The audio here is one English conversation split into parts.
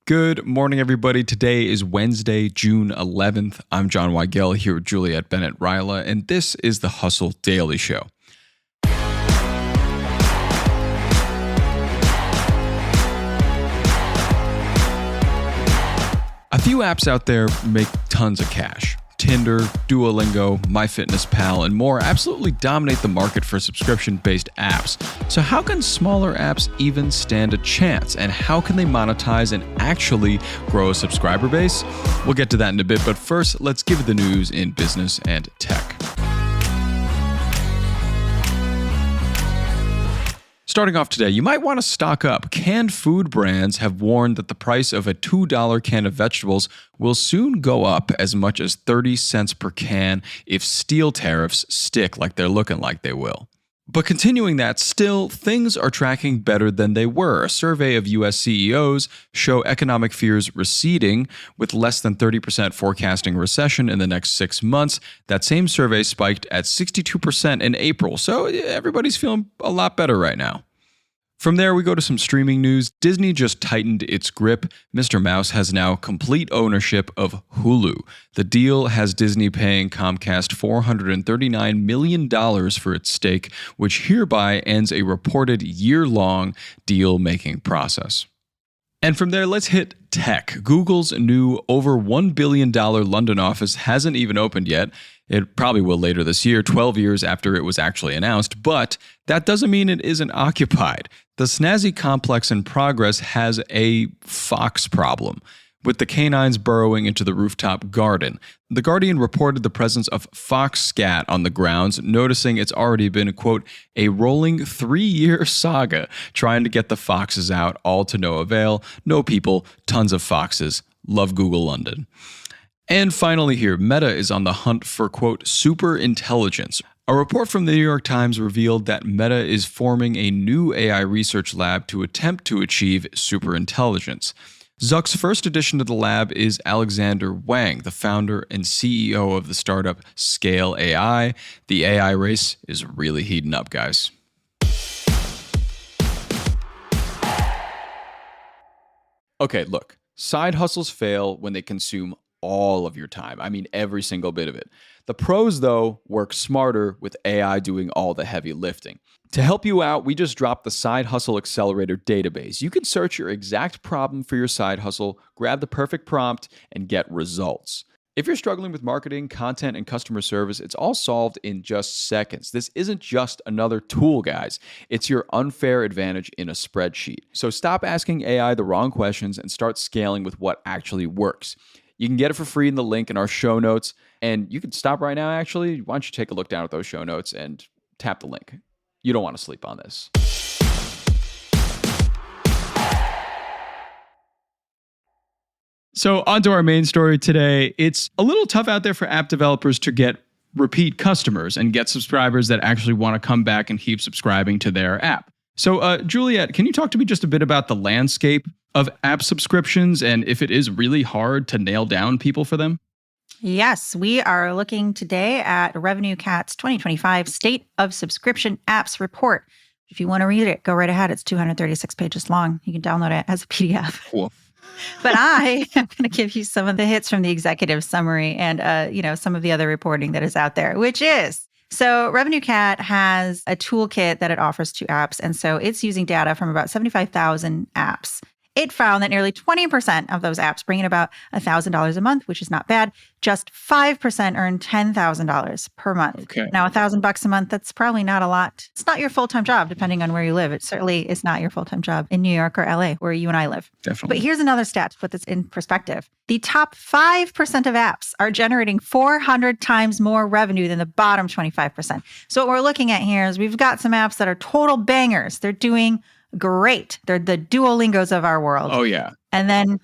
Good morning, everybody. Today is Wednesday, June 11th. I'm John Weigell here with Juliet, Bennett, Ryla, and this is the Hustle Daily Show. A few apps out there make tons of cash. Tinder, Duolingo, MyFitnessPal, and more absolutely dominate the market for subscription-based apps. So how can smaller apps even stand a chance? And how can they monetize and actually grow a subscriber base? We'll get to that in a bit, but first, let's give you the news in business and tech. Starting off today, you might want to stock up. Canned food brands have warned that the price of a $2 can of vegetables will soon go up as much as 30 cents per can if steel tariffs stick like they're looking like they will. But continuing that, still, things are tracking better than they were. A survey of U.S. CEOs show economic fears receding, with less than 30% forecasting recession in the next 6 months. That same survey spiked at 62% in April, so everybody's feeling a lot better right now. From there, we go to some streaming news. Disney just tightened its grip. Mr. Mouse has now complete ownership of Hulu. The deal has Disney paying Comcast $439 million for its stake, which hereby ends a reported year-long deal-making process. And from there, let's hit tech. Google's new over $1 billion London office hasn't even opened yet. It probably will later this year, 12 years after it was actually announced, but that doesn't mean it isn't occupied. The snazzy complex in progress has a fox problem, with the canines burrowing into the rooftop garden. The Guardian reported the presence of fox scat on the grounds, noticing it's already been, quote, a rolling 3-year saga trying to get the foxes out, all to no avail. No people, tons of foxes. Love Google London. And finally here, Meta is on the hunt for, quote, superintelligence. A report from the New York Times revealed that Meta is forming a new AI research lab to attempt to achieve superintelligence. Zuck's first addition to the lab is Alexander Wang, the founder and CEO of the startup Scale AI. The AI race is really heating up, guys. Okay, look, side hustles fail when they consume all of your time. I mean, every single bit of it. The pros, though, work smarter with AI doing all the heavy lifting. To help you out, we just dropped the Side Hustle Accelerator database. You can search your exact problem for your side hustle, grab the perfect prompt, and get results. If you're struggling with marketing, content, and customer service, it's all solved in just seconds. This isn't just another tool, guys. It's your unfair advantage in a spreadsheet. So stop asking AI the wrong questions and start scaling with what actually works. You can get it for free in the link in our show notes. And you can stop right now, actually. Why don't you take a look down at those show notes and tap the link. You don't want to sleep on this. So on to our main story today. It's a little tough out there for app developers to get repeat customers and get subscribers that actually want to come back and keep subscribing to their app. So Juliet, can you talk to me just a bit about the landscape of app subscriptions and if it is really hard to nail down people for them? Yes, we are looking today at Revenue Cat's 2025 State of Subscription Apps Report. If you want to read it, go right ahead. It's 236 pages long. You can download it as a PDF. Cool. But I am going to give you some of the hits from the executive summary and some of the other reporting that is out there, which is so Revenue Cat has a toolkit that it offers to apps. And so it's using data from about 75,000 apps. It found that nearly 20% of those apps bring in about $1,000 a month, which is not bad. Just 5% earn $10,000 per month. Okay. Now, $1,000 a month, that's probably not a lot. It's not your full-time job, depending on where you live. It certainly is not your full-time job in New York or LA, where you and I live. Definitely. But here's another stat to put this in perspective. The top 5% of apps are generating 400 times more revenue than the bottom 25%. So what we're looking at here is we've got some apps that are total bangers. They're doing great. They're the Duolingos of our world. Oh, yeah. And then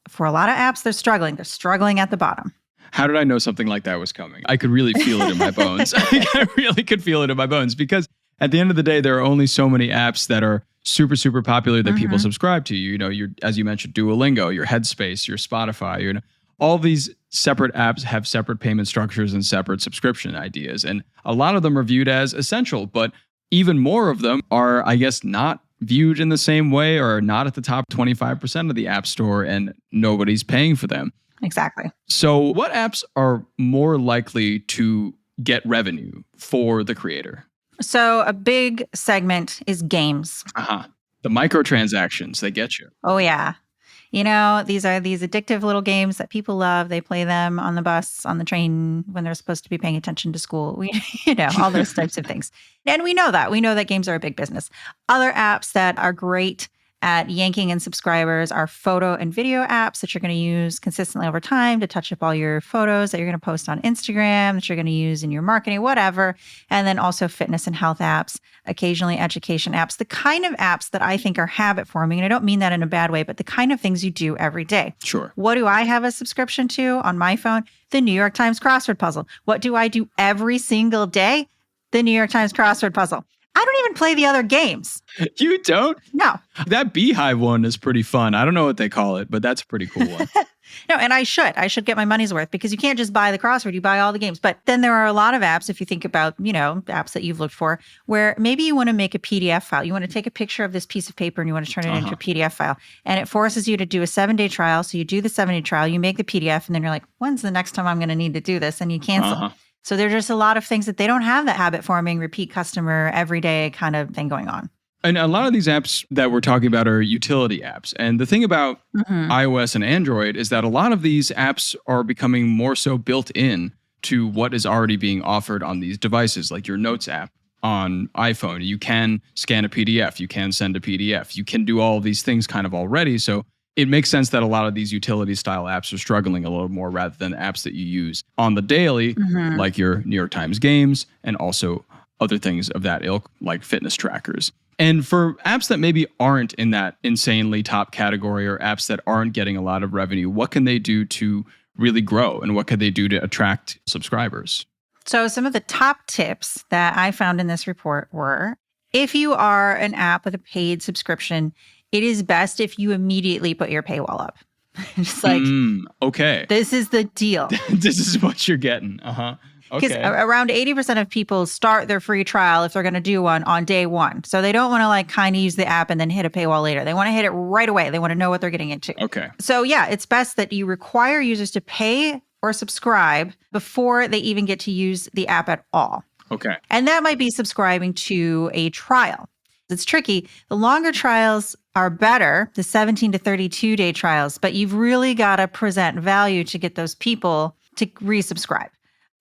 for a lot of apps, they're struggling. They're struggling at the bottom. How did I know something like that was coming? I could really feel it in my bones. I really could feel it in my bones because at the end of the day, there are only so many apps that are super, super popular that people subscribe to. You know, as you mentioned, Duolingo, your Headspace, your Spotify, all these separate apps have separate payment structures and separate subscription ideas. And a lot of them are viewed as essential, but even more of them are, I guess, not viewed in the same way or are not at the top 25% of the App Store and nobody's paying for them. Exactly. So what apps are more likely to get revenue for the creator? So a big segment is games. The microtransactions, they get you. Oh, yeah. These are these addictive little games that people love. They play them on the bus, on the train, when they're supposed to be paying attention to school. All those types of things. And we know that. We know that games are a big business. Other apps that are great at yanking in subscribers are photo and video apps that you're going to use consistently over time to touch up all your photos that you're going to post on Instagram, that you're going to use in your marketing, whatever. And then also fitness and health apps, occasionally education apps, the kind of apps that I think are habit forming. And I don't mean that in a bad way, but the kind of things you do every day. Sure. What do I have a subscription to on my phone? The New York Times crossword puzzle. What do I do every single day? The New York Times crossword puzzle. I don't even play the other games. You don't? No. That beehive one is pretty fun. I don't know what they call it, but that's a pretty cool one. No, and I should get my money's worth because you can't just buy the crossword, you buy all the games. But then there are a lot of apps, if you think about, apps that you've looked for, where maybe you want to make a PDF file. You want to take a picture of this piece of paper and you want to turn it into a PDF file. And it forces you to do a 7-day trial. So you do the 7-day trial, you make the PDF, and then you're like, when's the next time I'm going to need to do this? And you cancel. So there's just a lot of things that they don't have that habit forming, repeat customer, everyday kind of thing going on. And a lot of these apps that we're talking about are utility apps. And the thing about iOS and Android is that a lot of these apps are becoming more so built in to what is already being offered on these devices, like your Notes app on iPhone. You can scan a PDF, you can send a PDF, you can do all of these things kind of already. So it makes sense that a lot of these utility style apps are struggling a little more rather than apps that you use on the daily, like your New York Times games and also other things of that ilk, like fitness trackers. And for apps that maybe aren't in that insanely top category or apps that aren't getting a lot of revenue, what can they do to really grow and what can they do to attract subscribers? So some of the top tips that I found in this report were, if you are an app with a paid subscription, it is best if you immediately put your paywall up. Just like, okay, this is the deal. This is what you're getting. Because around 80% of people start their free trial, if they're going to do one, on day one. So they don't want to kind of use the app and then hit a paywall later. They want to hit it right away. They want to know what they're getting into. Okay. So yeah, it's best that you require users to pay or subscribe before they even get to use the app at all. Okay. And that might be subscribing to a trial. It's tricky. The longer trials are better, the 17 to 32 day trials, but you've really got to present value to get those people to resubscribe.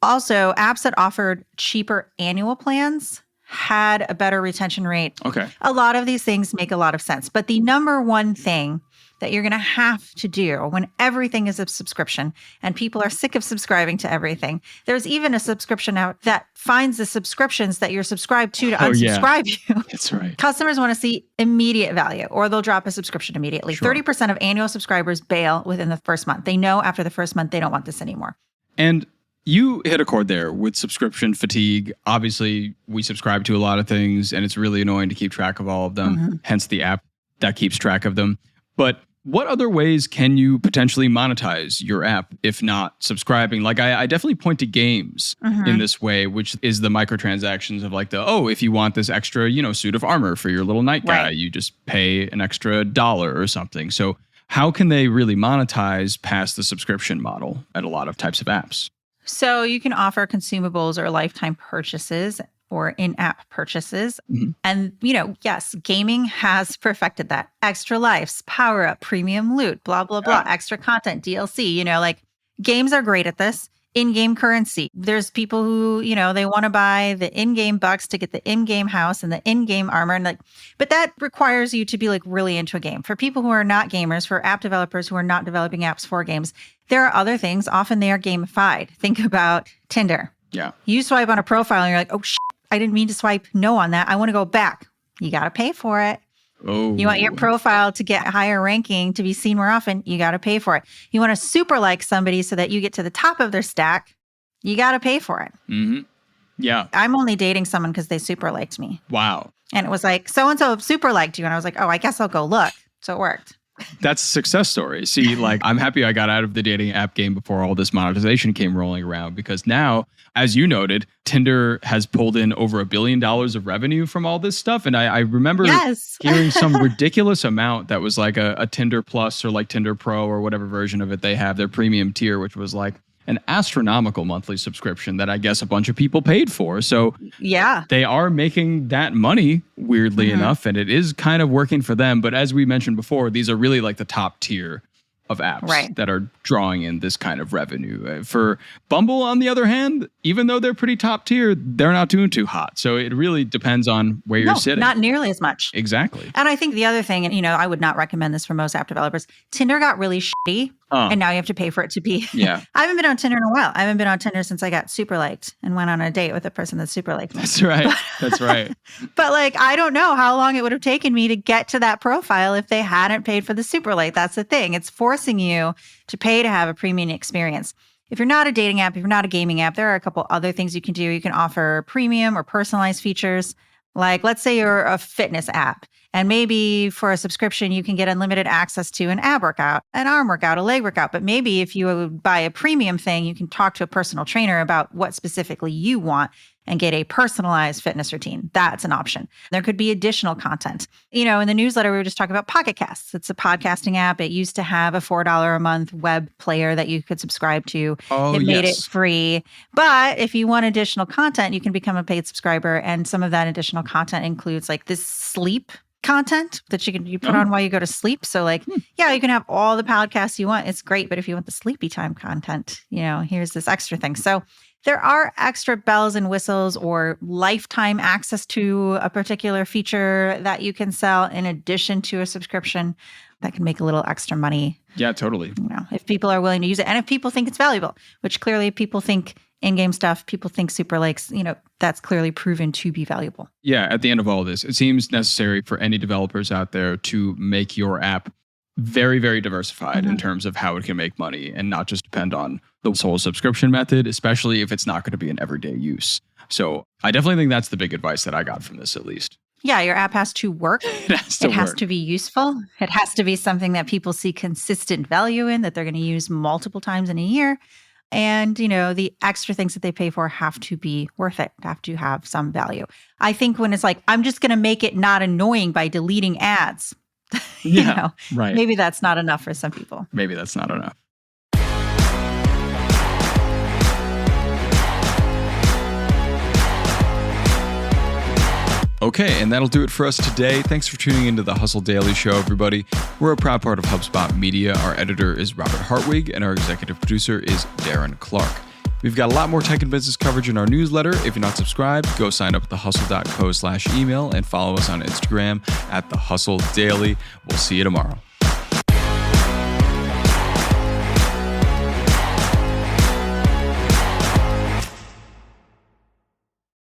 Also, apps that offered cheaper annual plans had a better retention rate. Okay. A lot of these things make a lot of sense. But the number one thing that you're going to have to do when everything is a subscription and people are sick of subscribing to everything, there's even a subscription out that finds the subscriptions that you're subscribed to unsubscribe you. That's right. Customers want to see immediate value or they'll drop a subscription immediately. Sure. 30% of annual subscribers bail within the first month. They know after the first month they don't want this anymore. And you hit a chord there with subscription fatigue. Obviously, we subscribe to a lot of things and it's really annoying to keep track of all of them, hence the app that keeps track of them. But what other ways can you potentially monetize your app if not subscribing? Like I definitely point to games in this way, which is the microtransactions of like if you want this extra, suit of armor for your little night guy, you just pay an extra $1 or something. So how can they really monetize past the subscription model at a lot of types of apps? So you can offer consumables or lifetime purchases or in-app purchases. And, yes, gaming has perfected that. Extra lives, power-up, premium loot, blah, blah, blah, extra content, DLC, games are great at this. In-game currency. There's people who, they want to buy the in-game bucks to get the in-game house and the in-game armor. And but that requires you to be really into a game. For people who are not gamers, for app developers who are not developing apps for games, there are other things. Often they are gamified. Think about Tinder. Yeah. You swipe on a profile and you're like, oh, I didn't mean to swipe no on that. I want to go back. You got to pay for it. Oh. You want your profile to get higher ranking, to be seen more often, you got to pay for it. You want to super like somebody so that you get to the top of their stack, you got to pay for it. Yeah. I'm only dating someone because they super liked me. Wow. And it was like, so-and-so super liked you. And I was like, oh, I guess I'll go look. So it worked. That's a success story. See, like, I'm happy I got out of the dating app game before all this monetization came rolling around, because now, as you noted, Tinder has pulled in over $1 billion of revenue from all this stuff. And I remember hearing some ridiculous amount that was like a Tinder Plus or like Tinder Pro or whatever version of it they have, their premium tier, which was like an astronomical monthly subscription that I guess a bunch of people paid for. So yeah, they are making that money, weirdly enough, and it is kind of working for them. But as we mentioned before, these are really like the top tier of apps that are drawing in this kind of revenue. For Bumble, on the other hand, even though they're pretty top tier, they're not doing too hot. So it really depends on where you're sitting. Not nearly as much. Exactly. And I think the other thing, and I would not recommend this for most app developers, Tinder got really shitty. And now you have to pay for it to be. Yeah. I haven't been on Tinder in a while. I haven't been on Tinder since I got super liked and went on a date with a person that super liked me. That's right. That's right. But like, I don't know how long it would have taken me to get to that profile if they hadn't paid for the super like. That's the thing. It's forcing you to pay to have a premium experience. If you're not a dating app, if you're not a gaming app, there are a couple other things you can do. You can offer premium or personalized features. Like, let's say you're a fitness app, and maybe for a subscription, you can get unlimited access to an ab workout, an arm workout, a leg workout. But maybe if you buy a premium thing, you can talk to a personal trainer about what specifically you want and get a personalized fitness routine. That's an option. There could be additional content. In the newsletter, we were just talking about Pocket Casts. It's a podcasting app. It used to have a $4 a month web player that you could subscribe to. It made it free. But if you want additional content, you can become a paid subscriber. And some of that additional content includes like this sleep content that you put on while you go to sleep. So like, you can have all the podcasts you want. It's great. But if you want the sleepy time content, here's this extra thing. So there are extra bells and whistles or lifetime access to a particular feature that you can sell in addition to a subscription that can make a little extra money. Yeah, totally. If people are willing to use it and if people think it's valuable, which clearly people think in-game stuff, people think super likes, that's clearly proven to be valuable. Yeah, at the end of all of this, it seems necessary for any developers out there to make your app very, very diversified in terms of how it can make money and not just depend on the sole subscription method, especially if it's not going to be an everyday use. So I definitely think that's the big advice that I got from this, at least. Yeah, your app has to work. It has to be useful. It has to be something that people see consistent value in, that they're going to use multiple times in a year. And, the extra things that they pay for have to be worth it, have to have some value. I think when it's like, I'm just going to make it not annoying by deleting ads, right. Maybe that's not enough for some people. Maybe that's not enough. Okay, and that'll do it for us today. Thanks for tuning into the Hustle Daily Show, everybody. We're a proud part of HubSpot Media. Our editor is Robert Hartwig, and our executive producer is Darren Clark. We've got a lot more tech and business coverage in our newsletter. If you're not subscribed, go sign up at thehustle.co/email and follow us on Instagram at The Hustle Daily. We'll see you tomorrow.